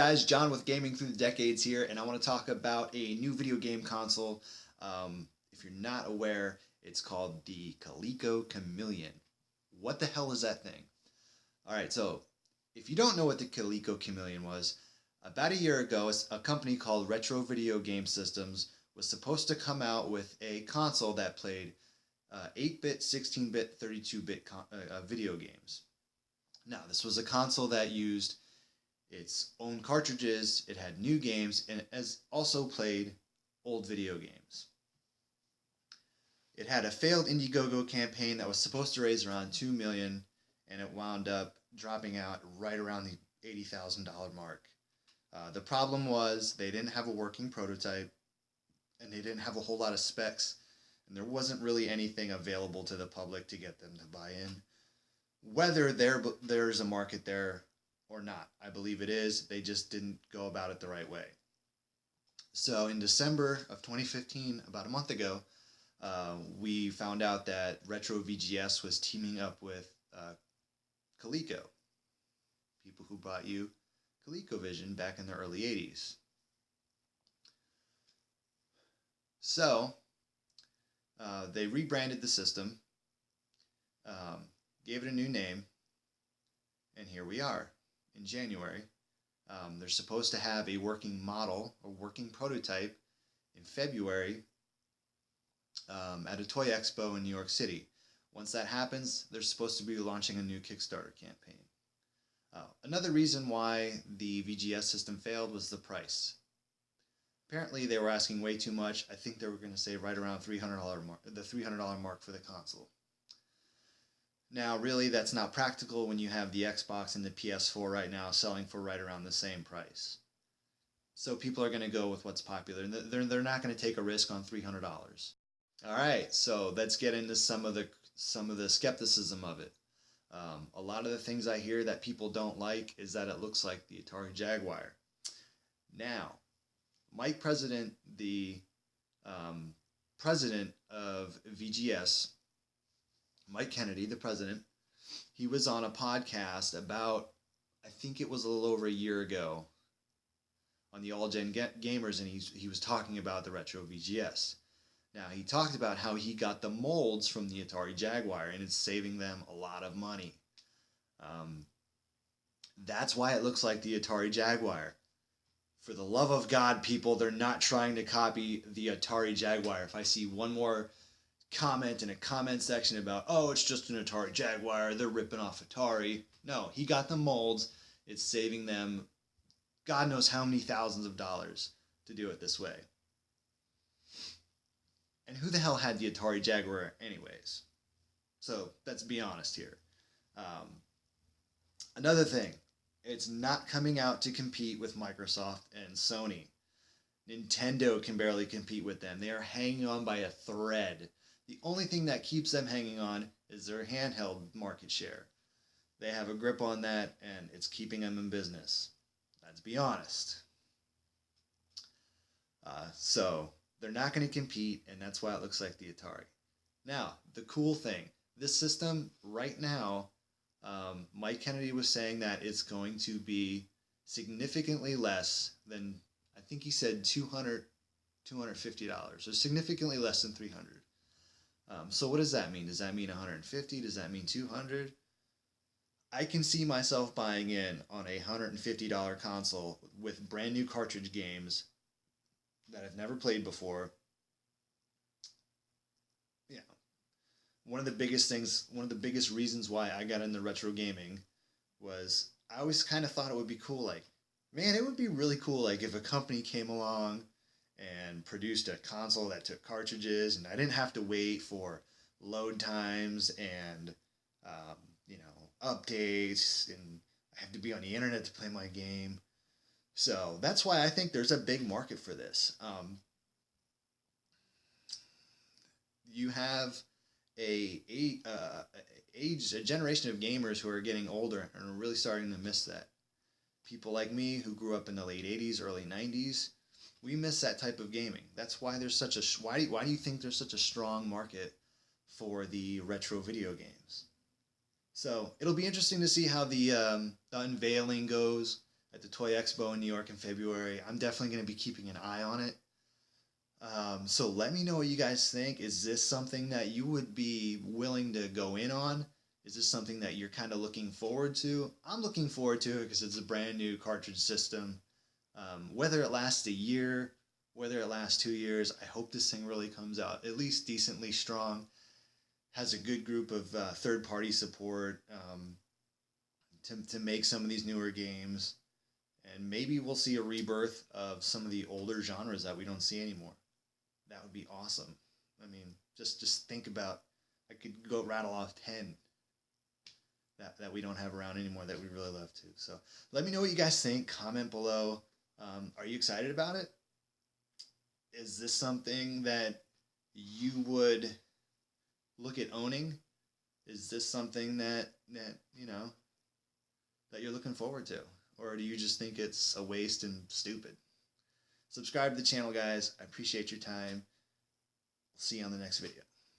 guys, John with Gaming Through the Decades here, and I want to talk about a new video game console. If you're not aware, it's called the Coleco Chameleon. What the hell is that thing? Alright, so if you don't know what the Coleco Chameleon was, about a year ago, a company called Retro Video Game Systems was supposed to come out with a console that played 8-bit, 16-bit, 32-bit video games. Now, this was a console that used its own cartridges, it had new games, and it also played old video games. It had a failed Indiegogo campaign that was supposed to raise around $2 million, and it wound up dropping out right around the $80,000 mark. The problem was they didn't have a working prototype, and they didn't have a whole lot of specs, and there wasn't really anything available to the public to get them to buy in. Whether there's a market there or not, I believe it is. They just didn't go about it the right way. So in December of 2015, about a month ago, we found out that Retro VGS was teaming up with Coleco, people who brought you ColecoVision back in the early 80s. So they rebranded the system, gave it a new name, and here we are in January. They're supposed to have a working model, a working prototype in February at a toy expo in New York City. Once that happens, they're supposed to be launching a new Kickstarter campaign. Another reason why the VGS system failed was the price. Apparently they were asking way too much. I think they were going to say right around the $300 mark for the console. Now, really, that's not practical when you have the Xbox and the PS4 right now selling for right around the same price. So people are going to go with what's popular. They're not going to take a risk on $300. All right, so let's get into some of the skepticism of it. A lot of the things I hear that people don't like is that it looks like the Atari Jaguar. Now, Mike President, the president of VGS, Mike Kennedy, the president, he was on a podcast about, I think it was a little over a year ago, on the All Gen Gamers, and he was talking about the Retro VGS. Now, he talked about how he got the molds from the Atari Jaguar, and it's saving them a lot of money. That's why it looks like the Atari Jaguar. For the love of God, people, they're not trying to copy the Atari Jaguar. If I see one more comment in a comment section about, oh, it's just an Atari Jaguar, they're ripping off Atari. No, he got the molds. It's saving them God knows how many thousands of dollars to do it this way. And who the hell had the Atari Jaguar anyways? So let's be honest here. Another thing, it's not coming out to compete with Microsoft and Sony. Nintendo can barely compete with them. They are hanging on by a thread. The only thing that keeps them hanging on is their handheld market share. They have a grip on that, and it's keeping them in business. Let's be honest. So they're not going to compete, and that's why it looks like the Atari. Now, the cool thing, this system right now, Mike Kennedy was saying that it's going to be significantly less than, I think he said $250, or significantly less than $300. So what does that mean? Does that mean 150? Does that mean 200? I can see myself buying in on a $150 console with brand new cartridge games that I've never played before. Yeah. One of the biggest reasons why I got into retro gaming was I always kind of thought it would be cool. Like, man, it would be really cool like if a company came along and produced a console that took cartridges, and I didn't have to wait for load times and updates, and I have to be on the internet to play my game. So that's why I think there's a big market for this. You have a generation of gamers who are getting older and are really starting to miss that. People like me who grew up in the late 80s, early 90s, we miss that type of gaming. That's why there's such a why do you think there's such a strong market for the retro video games? So it'll be interesting to see how the unveiling goes. at the Toy Expo in New York in February. I'm definitely going to be keeping an eye on it. So let me know what you guys think. Is this something that you would be willing to go in on? Is this something that you're kind of looking forward to? I'm looking forward to it because it's a brand new cartridge system. Whether it lasts a year, whether it lasts 2 years, I hope this thing really comes out at least decently strong. Has a good group of third-party support to make some of these newer games. And maybe we'll see a rebirth of some of the older genres that we don't see anymore. That would be awesome. I mean, just think about, I could go rattle off 10 that we don't have around anymore that we really love to. So let me know what you guys think. Comment below. Are you excited about it? Is this something that you would look at owning? Is this something that you know that you're looking forward to? Or do you just think it's a waste and stupid? Subscribe to the channel, guys. I appreciate your time. We'll see you on the next video.